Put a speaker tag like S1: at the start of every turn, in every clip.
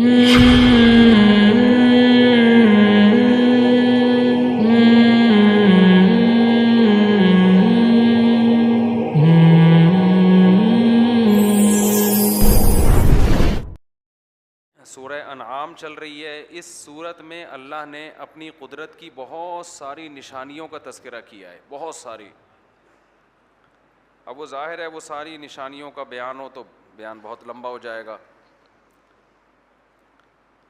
S1: سورہ انعام چل رہی ہے. اس صورت میں اللہ نے اپنی قدرت کی بہت ساری نشانیوں کا تذکرہ کیا ہے, بہت ساری. اب وہ ظاہر ہے وہ ساری نشانیوں کا بیان ہو تو بیان بہت لمبا ہو جائے گا.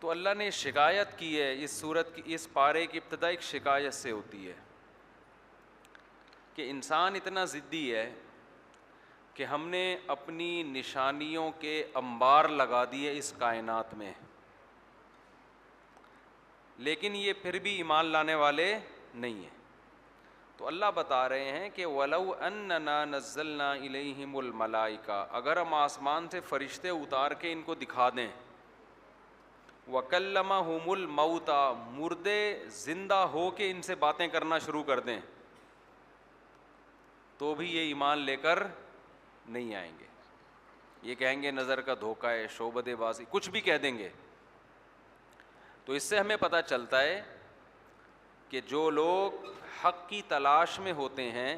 S1: تو اللہ نے شکایت کی ہے اس سورت کی, اس پارے کی ابتدا ایک شکایت سے ہوتی ہے کہ انسان اتنا ضدی ہے کہ ہم نے اپنی نشانیوں کے انبار لگا دیے اس کائنات میں, لیکن یہ پھر بھی ایمان لانے والے نہیں ہیں. تو اللہ بتا رہے ہیں کہ وَلَوْ أَنَّنَا نَزَّلْنَا إِلَيْهِمُ الْمَلَائِكَةَ, اگر ہم آسمان سے فرشتے اتار کے ان کو دکھا دیں, وَكَلَّمَهُمُ الْمَوْتَى, مردے زندہ ہو کے ان سے باتیں کرنا شروع کر دیں, تو بھی یہ ایمان لے کر نہیں آئیں گے. یہ کہیں گے نظر کا دھوکہ ہے, شعبدے بازی, کچھ بھی کہہ دیں گے. تو اس سے ہمیں پتہ چلتا ہے کہ جو لوگ حق کی تلاش میں ہوتے ہیں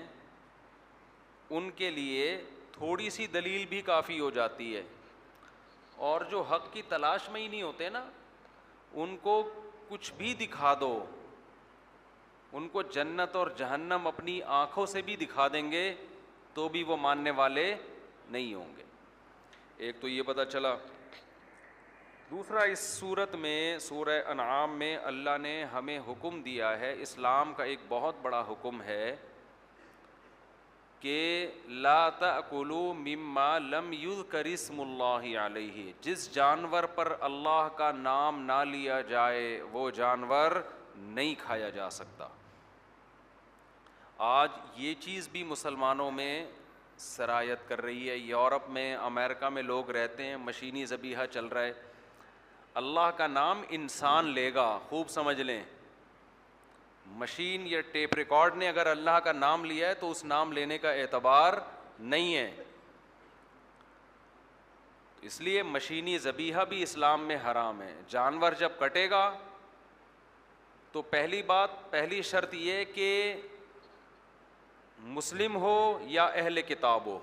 S1: ان کے لیے تھوڑی سی دلیل بھی کافی ہو جاتی ہے, اور جو حق کی تلاش میں ہی نہیں ہوتے نا, ان کو کچھ بھی دکھا دو, ان کو جنت اور جہنم اپنی آنکھوں سے بھی دکھا دیں گے تو بھی وہ ماننے والے نہیں ہوں گے. ایک تو یہ پتہ چلا. دوسرا, اس صورت میں سورہ انعام میں اللہ نے ہمیں حکم دیا ہے, اسلام کا ایک بہت بڑا حکم ہے کہ لا تأکلوا مما لم یذکر اسم اللہ علیہ, جس جانور پر اللہ کا نام نہ لیا جائے وہ جانور نہیں کھایا جا سکتا. آج یہ چیز بھی مسلمانوں میں سرایت کر رہی ہے. یورپ میں, امریکہ میں لوگ رہتے ہیں, مشینی ذبیحہ چل رہا ہے. اللہ کا نام انسان لے گا, خوب سمجھ لیں, مشین یا ٹیپ ریکارڈ نے اگر اللہ کا نام لیا ہے تو اس نام لینے کا اعتبار نہیں ہے. اس لیے مشینی ذبیحہ بھی اسلام میں حرام ہے. جانور جب کٹے گا تو پہلی شرط یہ کہ مسلم ہو یا اہل کتاب ہو,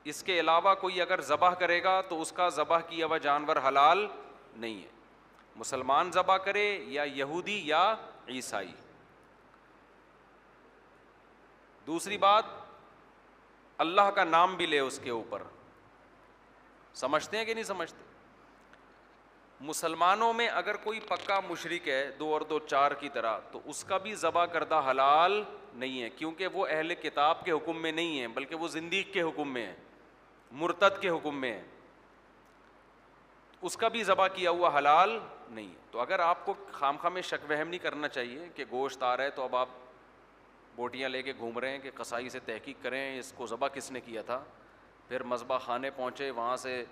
S1: اس کے علاوہ کوئی اگر ذبح کرے گا تو اس کا ذبح کیا ہوا جانور حلال نہیں ہے. مسلمان ذبح کرے یا یہودی یا عیسائی. دوسری بات, اللہ کا نام بھی لے اس کے اوپر. سمجھتے ہیں کہ نہیں سمجھتے؟ مسلمانوں میں اگر کوئی پکا مشرک ہے 2 اور 2 4 کی طرح, تو اس کا بھی ذبح کردہ حلال نہیں ہے, کیونکہ وہ اہل کتاب کے حکم میں نہیں ہے بلکہ وہ زندیق کے حکم میں ہے, مرتد کے حکم میں ہے. اس کا بھی ذبح کیا ہوا حلال نہیں ہے. تو اگر آپ کو خامخواہ میں شک وہم نہیں کرنا چاہیے کہ گوشت آ رہا ہے تو اب آپ بوٹیاں لے کے گھوم رہے ہیں کہ قصائی سے تحقیق کریں اس کو ذبح کس نے کیا تھا, پھر مذبح خانے پہنچے, وہاں سے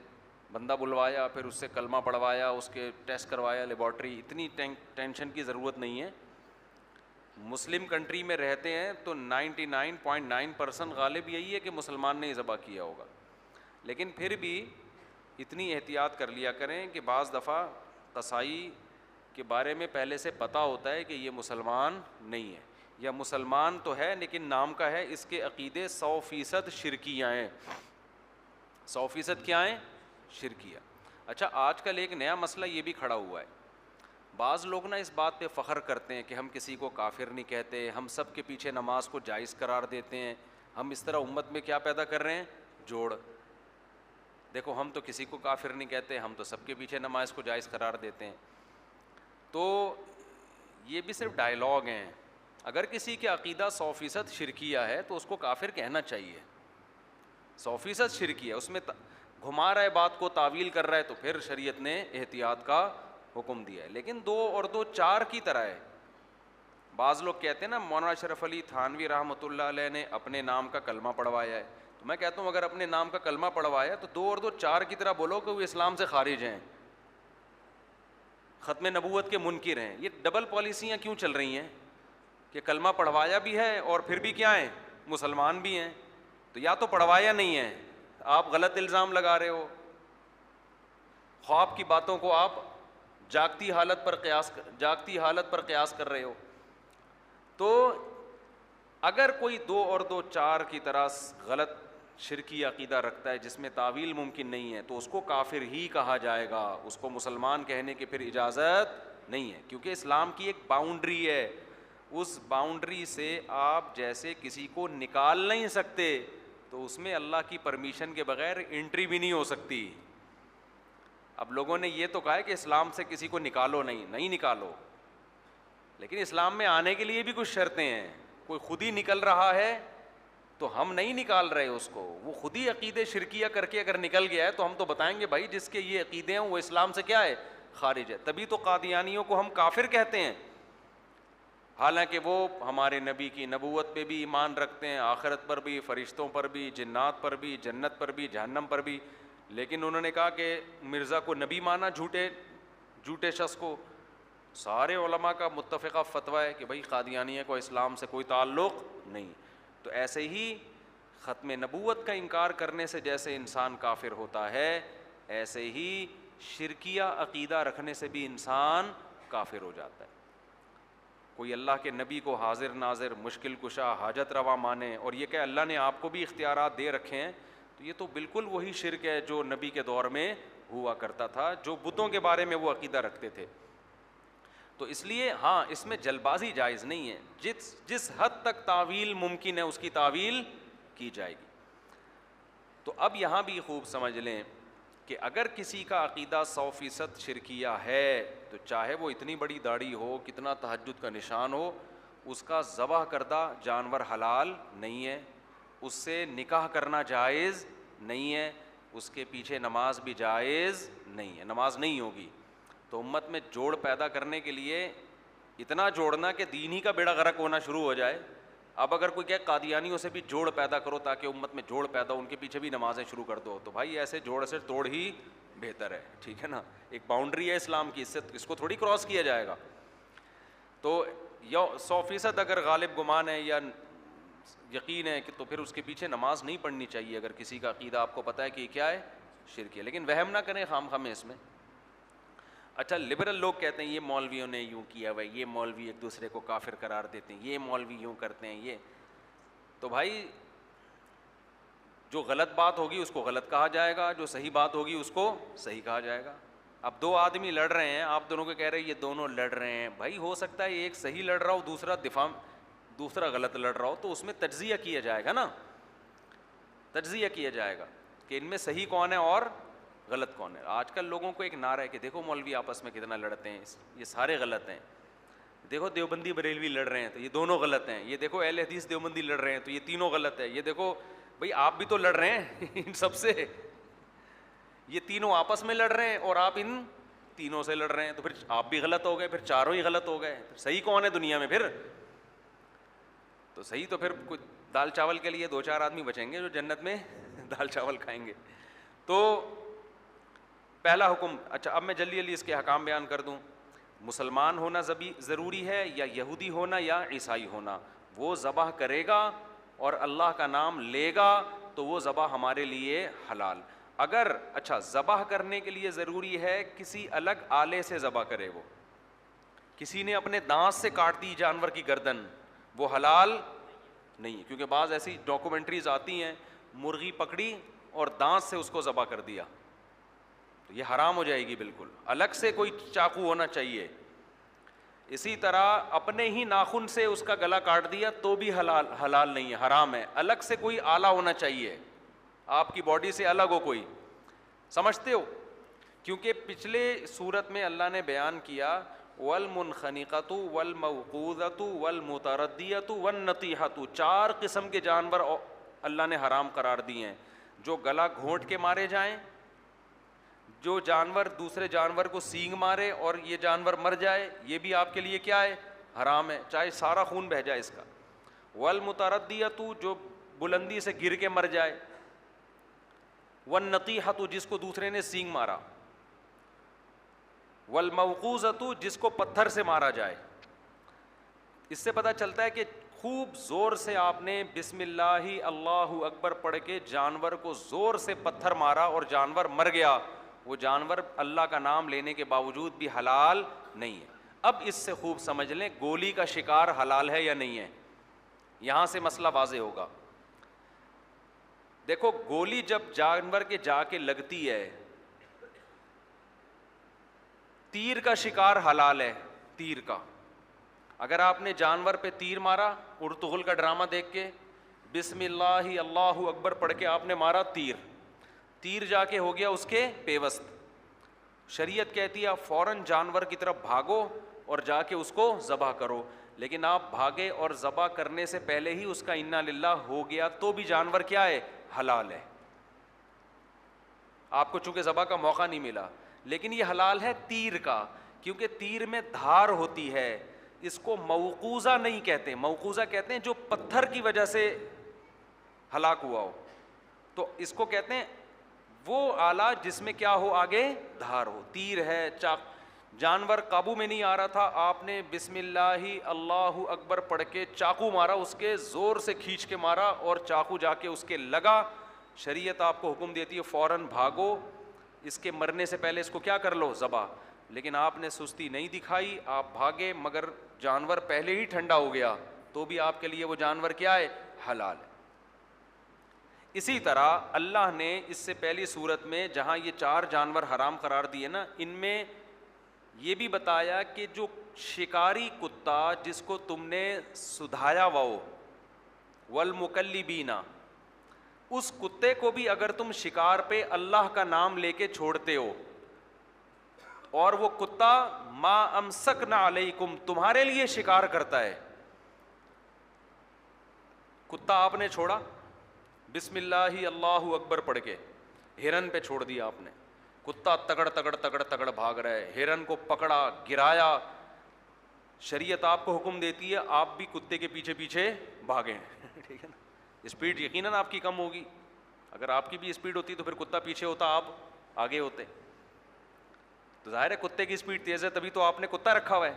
S1: بندہ بلوایا, پھر اس سے کلمہ پڑھوایا, اس کے ٹیسٹ کروایا لیبارٹری. اتنی ٹینشن کی ضرورت نہیں ہے. مسلم کنٹری میں رہتے ہیں تو 99.9% غالب یہی ہے کہ مسلمان نے ہی ذبح کیا ہوگا. لیکن پھر بھی اتنی احتیاط کر لیا کریں کہ بعض دفعہ قصائی کے بارے میں پہلے سے پتہ ہوتا ہے کہ یہ مسلمان نہیں ہے, یا مسلمان تو ہے لیکن نام کا ہے, اس کے عقیدے 100% شرکیہ ہیں. 100% کیا ہیں؟ شرکیہ. اچھا, آج کل ایک نیا مسئلہ یہ بھی کھڑا ہوا ہے. بعض لوگ نا اس بات پہ فخر کرتے ہیں کہ ہم کسی کو کافر نہیں کہتے, ہم سب کے پیچھے نماز کو جائز قرار دیتے ہیں. ہم اس طرح امت میں کیا پیدا کر رہے ہیں؟ جوڑ. دیکھو, ہم تو کسی کو کافر نہیں کہتے, ہم تو سب کے پیچھے نماز کو جائز قرار دیتے ہیں. تو یہ بھی صرف ڈائلاگ ہیں. اگر کسی کے عقیدہ 100% شرکیہ ہے تو اس کو کافر کہنا چاہیے. 100% شرکیہ, اس میں گھما رہا ہے بات کو, تعویل کر رہا ہے, تو پھر شریعت نے احتیاط کا حکم دیا ہے. لیکن 2 اور 2 4 کی طرح ہے. بعض لوگ کہتے ہیں نا, مولانا اشرف علی تھانوی رحمۃ اللہ علیہ نے اپنے نام کا کلمہ پڑھوایا ہے. تو میں کہتا ہوں اگر اپنے نام کا کلمہ پڑھوایا تو 2 اور 2 4 کی طرح بولو کہ وہ اسلام سے خارج ہیں, ختم نبوت کے منکر ہیں. یہ ڈبل پالیسیاں کیوں چل رہی ہیں کہ کلمہ پڑھوایا بھی ہے اور پھر بھی کیا ہیں؟ مسلمان بھی ہیں. تو یا تو پڑھوایا نہیں ہے, آپ غلط الزام لگا رہے ہو, خواب کی باتوں کو آپ جاگتی حالت پر قیاس کر رہے ہو. تو اگر کوئی 2 اور 2 4 کی طرح غلط شرکی عقیدہ رکھتا ہے جس میں تعویل ممکن نہیں ہے تو اس کو کافر ہی کہا جائے گا, اس کو مسلمان کہنے کی پھر اجازت نہیں ہے, کیونکہ اسلام کی ایک باؤنڈری ہے, اس باؤنڈری سے آپ جیسے کسی کو نکال نہیں سکتے تو اس میں اللہ کی پرمیشن کے بغیر انٹری بھی نہیں ہو سکتی. اب لوگوں نے یہ تو کہا ہے کہ اسلام سے کسی کو نکالو نہیں نکالو, لیکن اسلام میں آنے کے لیے بھی کچھ شرطیں ہیں. کوئی خود ہی نکل رہا ہے تو ہم نہیں نکال رہے اس کو, وہ خود ہی عقیدے شرکیہ کر کے اگر نکل گیا ہے تو ہم تو بتائیں گے بھائی جس کے یہ عقیدے ہیں وہ اسلام سے کیا ہے, خارج ہے. تبھی تو قادیانیوں کو ہم کافر کہتے ہیں, حالانکہ وہ ہمارے نبی کی نبوت پہ بھی ایمان رکھتے ہیں, آخرت پر بھی, فرشتوں پر بھی, جنات پر بھی, جنت پر بھی, جہنم پر بھی. لیکن انہوں نے کہا کہ مرزا کو نبی مانا, جھوٹے شخص کو. سارے علماء کا متفقہ فتویٰ ہے کہ بھائی قادیانیہ کو اسلام سے کوئی تعلق نہیں. تو ایسے ہی ختم نبوت کا انکار کرنے سے جیسے انسان کافر ہوتا ہے, ایسے ہی شرکیہ عقیدہ رکھنے سے بھی انسان کافر ہو جاتا ہے. کوئی اللہ کے نبی کو حاضر ناظر, مشکل کشا, حاجت روا مانے اور یہ کہ اللہ نے آپ کو بھی اختیارات دے رکھے ہیں, تو یہ تو بالکل وہی شرک ہے جو نبی کے دور میں ہوا کرتا تھا, جو بتوں کے بارے میں وہ عقیدہ رکھتے تھے. تو اس لیے ہاں اس میں جلد بازی جائز نہیں ہے, جس حد تک تعویل ممکن ہے اس کی تعویل کی جائے گی. تو اب یہاں بھی خوب سمجھ لیں کہ اگر کسی کا عقیدہ 100% شرکیہ ہے تو چاہے وہ اتنی بڑی داڑھی ہو, کتنا تہجد کا نشان ہو, اس کا ذبح کردہ جانور حلال نہیں ہے, اس سے نکاح کرنا جائز نہیں ہے, اس کے پیچھے نماز بھی جائز نہیں ہے, نماز نہیں ہوگی. تو امت میں جوڑ پیدا کرنے کے لیے اتنا جوڑنا کہ دین ہی کا بیڑا غرق ہونا شروع ہو جائے. اب اگر کوئی کہ قادیانیوں سے بھی جوڑ پیدا کرو تاکہ امت میں جوڑ پیدا ہو, ان کے پیچھے بھی نمازیں شروع کر دو, تو بھائی ایسے جوڑ سے توڑ ہی بہتر ہے, ٹھیک ہے نا. ایک باؤنڈری ہے اسلام کی, اس کو تھوڑی کراس کیا جائے گا. تو 100% اگر غالب گمان ہے یا یقین ہے کہ تو پھر اس کے پیچھے نماز نہیں پڑھنی چاہیے اگر کسی کا عقیدہ آپ کو پتہ ہے کہ یہ کیا ہے, شرک ہے. لیکن وہم نہ کریں خام خواہ میں اس میں. اچھا لبرل لوگ کہتے ہیں یہ مولویوں نے یوں کیا ہوا ہے, یہ مولوی ایک دوسرے کو کافر قرار دیتے ہیں, یہ مولوی یوں کرتے ہیں, یہ تو بھائی جو غلط بات ہوگی اس کو غلط کہا جائے گا, جو صحیح بات ہوگی اس کو صحیح کہا جائے گا. اب 2 آدمی لڑ رہے ہیں, آپ دونوں کو کہہ رہے ہیں یہ دونوں لڑ رہے ہیں, بھائی ہو سکتا ہے ایک صحیح لڑ رہا ہو, دوسرا غلط لڑ رہا ہو, تو اس میں تجزیہ کیا جائے گا نا, تجزیہ کیا جائے گا کہ ان میں صحیح کون ہے اور غلط کون ہے. آج کل لوگوں کو ایک نعرہ ہے کہ دیکھو مولوی آپس میں کتنا لڑتے ہیں, یہ سارے غلط ہیں. دیکھو دیوبندی بریلوی لڑ رہے ہیں تو یہ دونوں غلط ہیں, یہ دیکھو اہل حدیث دیوبندی لڑ رہے ہیں تو یہ تینوں غلط ہے. یہ دیکھو بھئی آپ بھی تو لڑ رہے ہیں ان سب سے, یہ تینوں آپس میں لڑ رہے ہیں اور آپ ان تینوں سے لڑ رہے ہیں, تو پھر آپ بھی غلط ہو گئے, پھر چاروں ہی غلط ہو گئے. صحیح کون ہے دنیا میں پھر؟ تو صحیح تو پھر کچھ دال چاول کے لیے 2-4 آدمی بچیں گے جو جنت میں دال چاول کھائیں گے. تو پہلا حکم, اچھا اب میں جلدی اس کے احکام بیان کر دوں. مسلمان ہونا ضروری ہے یا یہودی ہونا یا عیسائی ہونا؟ وہ ذبح کرے گا اور اللہ کا نام لے گا تو وہ ذبح ہمارے لیے حلال. اگر اچھا ذبح کرنے کے لیے ضروری ہے کسی الگ آلے سے ذبح کرے, وہ کسی نے اپنے دانت سے کاٹ دی جانور کی گردن, وہ حلال نہیں ہے. کیونکہ بعض ایسی ڈاکومنٹریز آتی ہیں مرغی پکڑی اور دانت سے اس کو ذبح کر دیا, تو یہ حرام ہو جائے گی بالکل. الگ سے کوئی چاقو ہونا چاہیے. اسی طرح اپنے ہی ناخن سے اس کا گلا کاٹ دیا تو بھی حلال نہیں ہے, حرام ہے. الگ سے کوئی آلہ ہونا چاہیے, آپ کی باڈی سے الگ ہو کوئی, سمجھتے ہو؟ کیونکہ پچھلے صورت میں اللہ نے بیان کیا والمنخنقۃ والموقوذۃ والمتردیۃ والنطیحۃ, 4 قسم کے جانور اللہ نے حرام قرار دیے ہیں. جو گلا گھونٹ کے مارے جائیں, جو جانور دوسرے جانور کو سینگ مارے اور یہ جانور مر جائے, یہ بھی آپ کے لیے کیا ہے؟ حرام ہے, چاہے سارا خون بہہ جائے اس کا. والمتردیۃ, جو بلندی سے گر کے مر جائے. والنطیحۃ, جس کو دوسرے نے سینگ مارا. والموقوذۃ, جس کو پتھر سے مارا جائے. اس سے پتہ چلتا ہے کہ خوب زور سے آپ نے بسم اللہ اللہ اکبر پڑھ کے جانور کو زور سے پتھر مارا اور جانور مر گیا, وہ جانور اللہ کا نام لینے کے باوجود بھی حلال نہیں ہے۔ اب اس سے خوب سمجھ لیں گولی کا شکار حلال ہے یا نہیں ہے، یہاں سے مسئلہ واضح ہوگا۔ دیکھو گولی جب جانور کے جا کے لگتی ہے، تیر کا شکار حلال ہے، تیر کا، اگر آپ نے جانور پہ تیر مارا، ارطغرل کا ڈرامہ دیکھ کے بسم اللہ اللہ اکبر پڑھ کے آپ نے مارا تیر جا کے ہو گیا اس کے پیوست، شریعت کہتی ہے فوراً جانور کی طرف بھاگو اور جا کے اس کو ذبح کرو، لیکن آپ بھاگے اور ذبح کرنے سے پہلے ہی اس کا انا للہ ہو گیا تو بھی جانور کیا ہے، حلال ہے۔ آپ کو چونکہ ذبح کا موقع نہیں ملا، لیکن یہ حلال ہے تیر کا، کیونکہ تیر میں دھار ہوتی ہے، اس کو موقوذہ نہیں کہتے، موقوذہ کہتے ہیں جو پتھر کی وجہ سے ہلاک ہوا ہو، تو اس کو کہتے ہیں وہ آلہ جس میں کیا ہو، آگے دھار ہو۔ تیر ہے، جانور قابو میں نہیں آ رہا تھا، آپ نے بسم اللہ اللہ اکبر پڑھ کے چاقو مارا، اس کے زور سے کھینچ کے مارا اور چاقو جا کے اس کے لگا، شریعت آپ کو حکم دیتی ہے فوراً بھاگو، اس کے مرنے سے پہلے اس کو کیا کر لو، ذبح۔ لیکن آپ نے سستی نہیں دکھائی، آپ بھاگے مگر جانور پہلے ہی ٹھنڈا ہو گیا تو بھی آپ کے لیے وہ جانور کیا ہے، حلال ہے۔ اسی طرح اللہ نے اس سے پہلی صورت میں جہاں یہ 4 جانور حرام قرار دیے نا، ان میں یہ بھی بتایا کہ جو شکاری کتا جس کو تم نے سدھایا ہوا والمکلبین، اس کتے کو بھی اگر تم شکار پہ اللہ کا نام لے کے چھوڑتے ہو اور وہ کتا ما امسکنا علیکم تمہارے لیے شکار کرتا ہے، کتا آپ نے چھوڑا بسم اللہ اللہ اکبر پڑھ کے، ہرن پہ چھوڑ دیا آپ نے، کتا تگڑ تگڑ تگڑ تگڑ بھاگ رہا ہے، ہرن کو پکڑا گرایا، شریعت آپ کو حکم دیتی ہے آپ بھی کتے کے پیچھے پیچھے بھاگیں، ٹھیک ہے نا، اسپیڈ یقیناً آپ کی کم ہوگی، اگر آپ کی بھی اسپیڈ ہوتی تو پھر کتا پیچھے ہوتا، آپ آگے ہوتے، تو ظاہر ہے کتے کی اسپیڈ تیز ہے تبھی تو آپ نے کتا رکھا ہوا ہے۔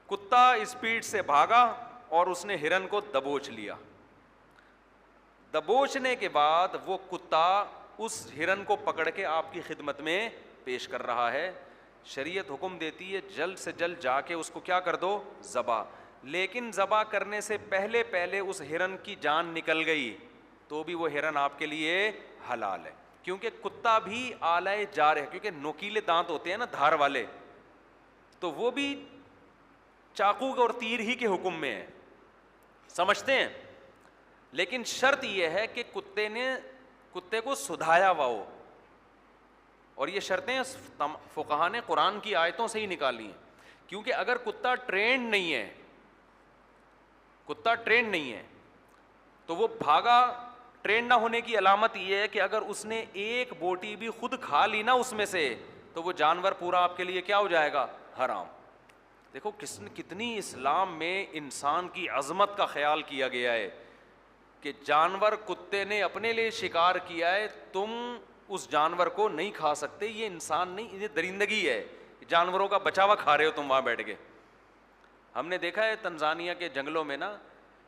S1: کتا اسپیڈ سے بھاگا اور اس نے ہرن کو دبوچ لیا، دبوچنے کے بعد وہ کتا اس ہرن کو پکڑ کے آپ کی خدمت میں پیش کر رہا ہے، شریعت حکم دیتی ہے جلد سے جلد جا کے اس کو کیا کر دو، ذبح، لیکن ذبح کرنے سے پہلے اس ہرن کی جان نکل گئی تو بھی وہ ہرن آپ کے لیے حلال ہے، کیونکہ کتا بھی آلہ جار ہے، کیونکہ نوکیلے دانت ہوتے ہیں نا دھار والے، تو وہ بھی چاقو اور تیر ہی کے حکم میں ہے، سمجھتے ہیں، لیکن شرط یہ ہے کہ کتے کو سدھایا ہوا ہو، اور یہ شرطیں فقہاء نے قرآن کی آیتوں سے ہی نکالی ہیں، کیونکہ اگر کتا ٹرینڈ نہیں ہے تو وہ بھاگا، ٹرینڈ نہ ہونے کی علامت یہ ہے کہ اگر اس نے ایک بوٹی بھی خود کھا لی نا اس میں سے تو وہ جانور پورا آپ کے لیے کیا ہو جائے گا، حرام۔ دیکھو کتنی اسلام میں انسان کی عظمت کا خیال کیا گیا ہے کہ جانور کتے نے اپنے لیے شکار کیا ہے، تم اس جانور کو نہیں کھا سکتے، یہ انسان نہیں، یہ درندگی ہے، جانوروں کا بچاوا کھا رہے ہو تم وہاں بیٹھ کے۔ ہم نے دیکھا ہے تنزانیہ کے جنگلوں میں نا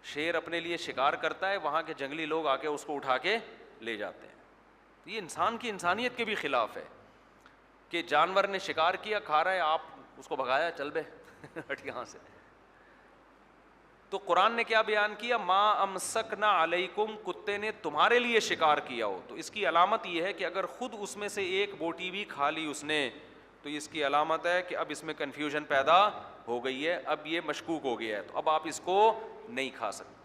S1: شیر اپنے لیے شکار کرتا ہے، وہاں کے جنگلی لوگ آ کے اس کو اٹھا کے لے جاتے ہیں، یہ انسان کی انسانیت کے بھی خلاف ہے کہ جانور نے شکار کیا کھا رہا ہے، آپ اس کو بھگایا، چل بے ہٹ یہاں سے۔ تو قرآن نے کیا بیان کیا، ما امسکنا علیکم، کتے نے تمہارے لیے شکار کیا ہو، تو اس کی علامت یہ ہے کہ اگر خود اس میں سے ایک بوٹی بھی کھا لی اس نے تو اس کی علامت ہے کہ اب اس میں کنفیوژن پیدا ہو گئی ہے، اب یہ مشکوک ہو گیا ہے، تو اب آپ اس کو نہیں کھا سکتے۔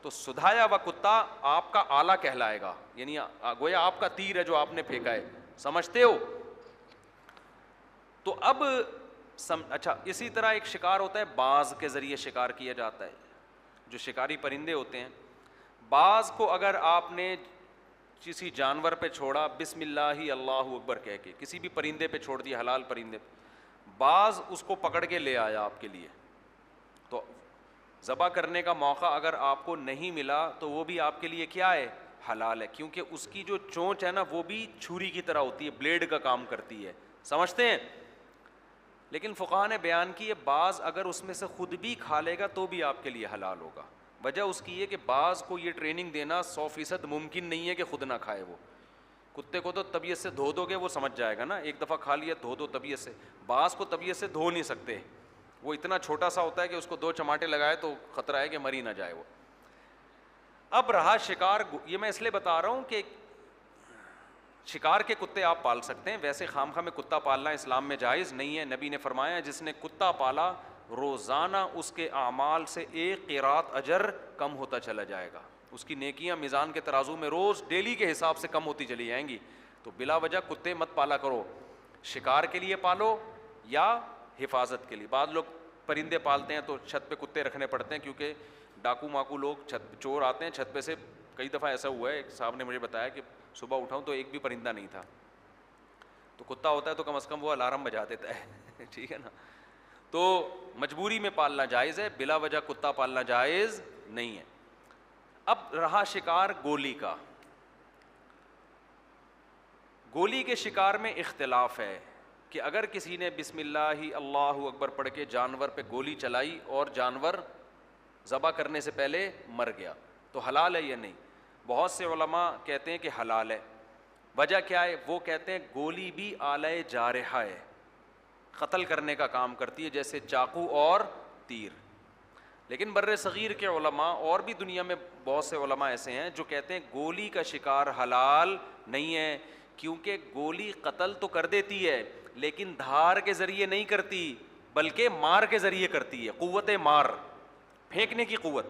S1: تو سدھایا ہوا کتا آپ کا آلہ کہلائے گا، یعنی گویا آپ کا تیر ہے جو آپ نے پھینکا ہے، سمجھتے ہو؟ تو اب اچھا، اسی طرح ایک شکار ہوتا ہے باز کے ذریعے شکار کیا جاتا ہے، جو شکاری پرندے ہوتے ہیں، باز کو اگر آپ نے کسی جانور پہ چھوڑا بسم اللہ اللہ اکبر کہہ کے، کسی بھی پرندے پہ چھوڑ دیا، حلال پرندے پہ، باز اس کو پکڑ کے لے آیا آپ کے لیے، تو ذبح کرنے کا موقع اگر آپ کو نہیں ملا تو وہ بھی آپ کے لیے کیا ہے، حلال ہے، کیونکہ اس کی جو چونچ ہے نا وہ بھی چھری کی طرح ہوتی ہے، بلیڈ کا کام کرتی ہے، سمجھتے ہیں؟ لیکن فقہاء نے بیان کی ہے باز اگر اس میں سے خود بھی کھا لے گا تو بھی آپ کے لیے حلال ہوگا، وجہ اس کی یہ کہ باز کو یہ ٹریننگ دینا 100% ممکن نہیں ہے کہ خود نہ کھائے وہ، کتے کو تو طبیعت سے دھو دو گے وہ سمجھ جائے گا نا, ایک دفعہ کھا لیا دھو دو طبیعت سے. باز کو طبیعت سے دھو نہیں سکتے, وہ اتنا چھوٹا سا ہوتا ہے کہ اس کو 2 چماٹے لگائے تو خطرہ ہے کہ مر ہی نہ جائے وہ. اب رہا شکار, یہ میں اس لیے بتا رہا ہوں کہ شکار کے کتے آپ پال سکتے ہیں, ویسے خامخواہ میں کتا پالنا اسلام میں جائز نہیں ہے. نبی نے فرمایا جس نے کتا پالا روزانہ اس کے اعمال سے 1 قیراط اجر کم ہوتا چلا جائے گا, اس کی نیکیاں میزان کے ترازو میں روز ڈیلی کے حساب سے کم ہوتی چلی جائیں گی. تو بلا وجہ کتے مت پالا کرو, شکار کے لیے پالو یا حفاظت کے لیے. بعض لوگ پرندے پالتے ہیں تو چھت پہ کتے رکھنے پڑتے ہیں, کیونکہ ڈاکو ماکو لوگ چور آتے ہیں چھت پہ سے. کئی دفعہ ایسا ہوا ہے, ایک صاحب نے مجھے بتایا کہ صبح اٹھاؤں تو ایک بھی پرندہ نہیں تھا, تو کتا ہوتا ہے تو کم از کم وہ الارم بجا دیتا ہے ٹھیک ہے نا. تو مجبوری میں پالنا جائز ہے, بلا وجہ کتا پالنا جائز نہیں ہے. اب رہا شکار گولی کا. گولی کے شکار میں اختلاف ہے کہ اگر کسی نے بسم اللہ اللہ اکبر پڑھ کے جانور پہ گولی چلائی اور جانور ذبح کرنے سے پہلے مر گیا تو حلال ہے یا نہیں. بہت سے علماء کہتے ہیں کہ حلال ہے. وجہ کیا ہے؟ وہ کہتے ہیں گولی بھی آلہ جارحہ ہے, قتل کرنے کا کام کرتی ہے جیسے چاقو اور تیر. لیکن بر صغیر کے علماء اور بھی دنیا میں بہت سے علماء ایسے ہیں جو کہتے ہیں گولی کا شکار حلال نہیں ہے, کیونکہ گولی قتل تو کر دیتی ہے لیکن دھار کے ذریعے نہیں کرتی بلکہ مار کے ذریعے کرتی ہے, قوت مار, پھینکنے کی قوت.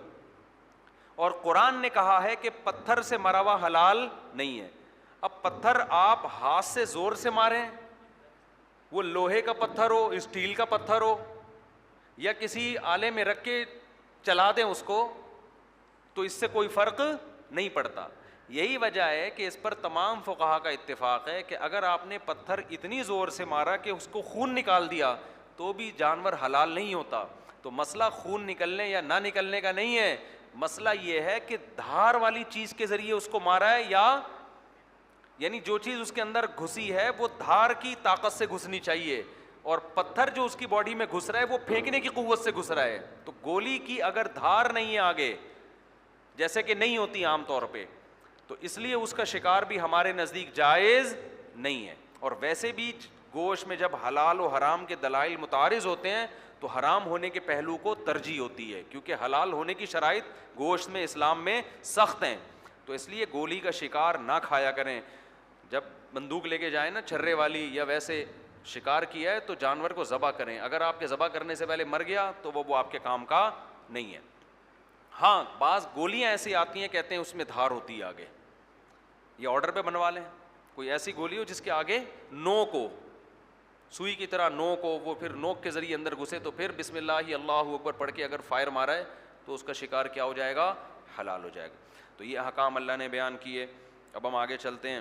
S1: اور قرآن نے کہا ہے کہ پتھر سے مرا ہوا حلال نہیں ہے. اب پتھر آپ ہاتھ سے زور سے ماریں, وہ لوہے کا پتھر ہو, اسٹیل کا پتھر ہو, یا کسی آلے میں رکھ کے چلا دیں اس کو, تو اس سے کوئی فرق نہیں پڑتا. یہی وجہ ہے کہ اس پر تمام فقہا کا اتفاق ہے کہ اگر آپ نے پتھر اتنی زور سے مارا کہ اس کو خون نکال دیا تو بھی جانور حلال نہیں ہوتا. تو مسئلہ خون نکلنے یا نہ نکلنے کا نہیں ہے, مسئلہ یہ ہے کہ دھار والی چیز کے ذریعے اس کو مارا ہے, یا یعنی جو چیز اس کے اندر گھسی ہے وہ دھار کی طاقت سے گھسنی چاہیے, اور پتھر جو اس کی باڈی میں گھس رہا ہے وہ پھینکنے کی قوت سے گھس رہا ہے. تو گولی کی اگر دھار نہیں ہے آگے, جیسے کہ نہیں ہوتی عام طور پہ, تو اس لیے اس کا شکار بھی ہمارے نزدیک جائز نہیں ہے. اور ویسے بھی گوشت میں جب حلال و حرام کے دلائل متعارض ہوتے ہیں تو حرام ہونے کے پہلو کو ترجیح ہوتی ہے, کیونکہ حلال ہونے کی شرائط گوشت میں اسلام میں سخت ہیں. تو اس لیے گولی کا شکار نہ کھایا کریں. جب بندوق لے کے جائیں نا چھرے والی یا ویسے شکار کیا ہے تو جانور کو ذبح کریں, اگر آپ کے ذبح کرنے سے پہلے مر گیا تو وہ آپ کے کام کا نہیں ہے. ہاں بعض گولیاں ایسی آتی ہیں کہتے ہیں اس میں دھار ہوتی ہے آگے, یہ آرڈر پہ بنوا لیں, کوئی ایسی گولی ہو جس کے آگے نوک ہو, سوئی کی طرح نوک ہو, وہ پھر نوک کے ذریعے اندر گھسے تو پھر بسم اللہ اللہ اکبر پڑھ کے اگر فائر مارا ہے تو اس کا شکار کیا ہو جائے گا؟ حلال ہو جائے گا. تو یہ احکام اللہ نے بیان کیے. اب ہم آگے چلتے ہیں.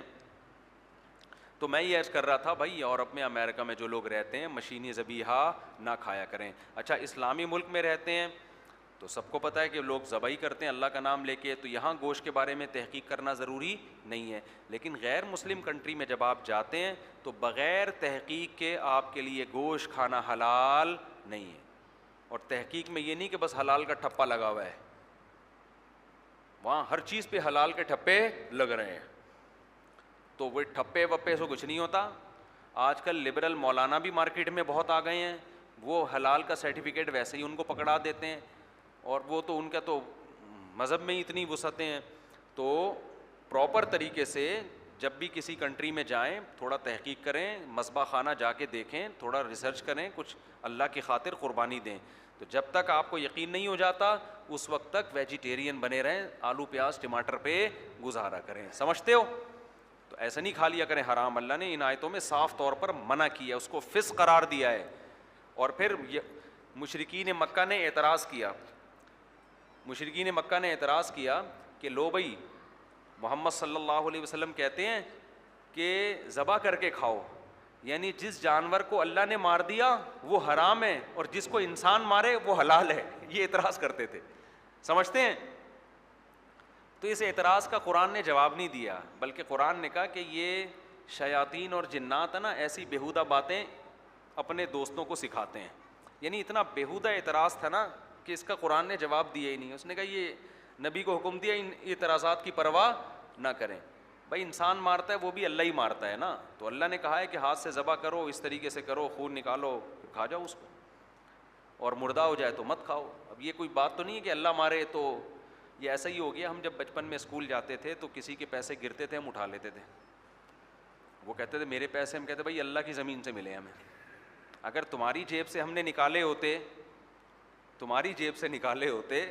S1: تو میں یہ عرض کر رہا تھا بھائی یورپ میں امریکہ میں جو لوگ رہتے ہیں مشینی ذبیحہ نہ کھایا کریں. اچھا اسلامی ملک میں رہتے ہیں تو سب کو پتہ ہے کہ لوگ ذبح کرتے ہیں اللہ کا نام لے کے, تو یہاں گوشت کے بارے میں تحقیق کرنا ضروری نہیں ہے. لیکن غیر مسلم کنٹری میں جب آپ جاتے ہیں تو بغیر تحقیق کے آپ کے لیے گوشت کھانا حلال نہیں ہے. اور تحقیق میں یہ نہیں کہ بس حلال کا ٹھپا لگا ہوا ہے, وہاں ہر چیز پہ حلال کے ٹھپے لگ رہے ہیں. تو وہ ٹھپے وپے سے کچھ نہیں ہوتا. آج کل لبرل مولانا بھی مارکیٹ میں بہت آ گئے ہیں, وہ حلال کا سرٹیفکیٹ ویسے ہی ان کو پکڑا دیتے ہیں, اور وہ تو ان کا تو مذہب میں ہی اتنی وسعتیں ہیں. تو پراپر طریقے سے جب بھی کسی کنٹری میں جائیں تھوڑا تحقیق کریں, مذبح خانہ جا کے دیکھیں, تھوڑا ریسرچ کریں, کچھ اللہ کی خاطر قربانی دیں. تو جب تک آپ کو یقین نہیں ہو جاتا اس وقت تک ویجیٹیرین بنے رہیں, آلو پیاز ٹماٹر پہ گزارا کریں. سمجھتے ہو؟ تو ایسا نہیں کھا لیا کریں حرام. اللہ نے ان آیتوں میں صاف طور پر منع کیا, اس کو فسق قرار دیا ہے. اور پھر مشرکین مکہ نے اعتراض کیا, مشرکین مکہ نے اعتراض کیا کہ لو بھائی محمد صلی اللہ علیہ وسلم کہتے ہیں کہ ذبح کر کے کھاؤ, یعنی جس جانور کو اللہ نے مار دیا وہ حرام ہے اور جس کو انسان مارے وہ حلال ہے. یہ اعتراض کرتے تھے, سمجھتے ہیں؟ تو اس اعتراض کا قرآن نے جواب نہیں دیا, بلکہ قرآن نے کہا کہ یہ شیاطین اور جنات ہے نا, ایسی بیہودہ باتیں اپنے دوستوں کو سکھاتے ہیں. یعنی اتنا بیہودہ اعتراض تھا نا کہ اس کا قرآن نے جواب دیا ہی نہیں. اس نے کہا یہ نبی کو حکم دیا ان اعتراضات کی پرواہ نہ کریں. بھائی انسان مارتا ہے وہ بھی اللہ ہی مارتا ہے نا, تو اللہ نے کہا ہے کہ ہاتھ سے ذبح کرو, اس طریقے سے کرو, خون نکالو, کھا جاؤ اس کو, اور مردہ ہو جائے تو مت کھاؤ. اب یہ کوئی بات تو نہیں ہے کہ اللہ مارے, تو یہ ایسا ہی ہو گیا. ہم جب بچپن میں اسکول جاتے تھے تو کسی کے پیسے گرتے تھے, ہم اٹھا لیتے تھے. وہ کہتے تھے میرے پیسے, ہم کہتے بھائی اللہ کی زمین سے ملے ہمیں. اگر تمہاری جیب سے ہم نے نکالے ہوتے, تمہاری جیب سے نکالے ہوتے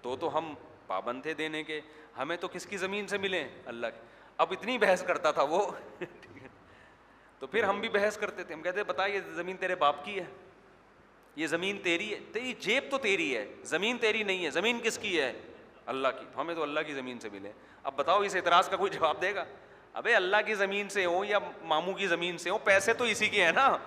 S1: تو ہم پابند تھے دینے کے. ہمیں تو کس کی زمین سے ملے؟ اللہ کی. اب اتنی بحث کرتا تھا وہ تو پھر ہم بھی بحث کرتے تھے. ہم کہتے بتا یہ زمین تیرے باپ کی ہے, یہ زمین تیری ہے, تیری جیب تو تیری ہے, زمین تیری نہیں ہے. زمین کس کی ہے؟ اللہ کی. ہمیں تو اللہ کی زمین سے ملے. اب بتاؤ اس اعتراض کا کوئی جواب دے گا؟ ابے اللہ کی زمین سے ہو یا ماموں کی زمین سے ہو, پیسے تو اسی کے ہیں نا.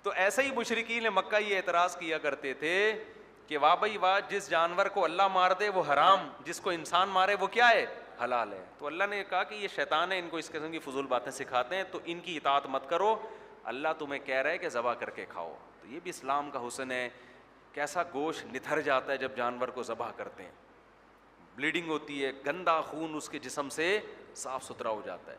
S1: تو ایسے ہی مشرکین مکہ یہ اعتراض کیا کرتے تھے کہ واہ بھائی واہ, جس جانور کو اللہ مار دے وہ حرام, جس کو انسان مارے وہ کیا ہے؟ حلال ہے. تو اللہ نے کہا کہ یہ شیطان ہے, ان کو اس قسم کی فضول باتیں سکھاتے ہیں, تو ان کی اطاعت مت کرو. اللہ تمہیں کہہ رہا ہے کہ ذبح کر کے کھاؤ. تو یہ بھی اسلام کا حسن ہے. کیسا گوشت نتھر جاتا ہے جب جانور کو ذبح کرتے ہیں, بلیڈنگ ہوتی ہے, گندا خون اس کے جسم سے صاف ستھرا ہو جاتا ہے.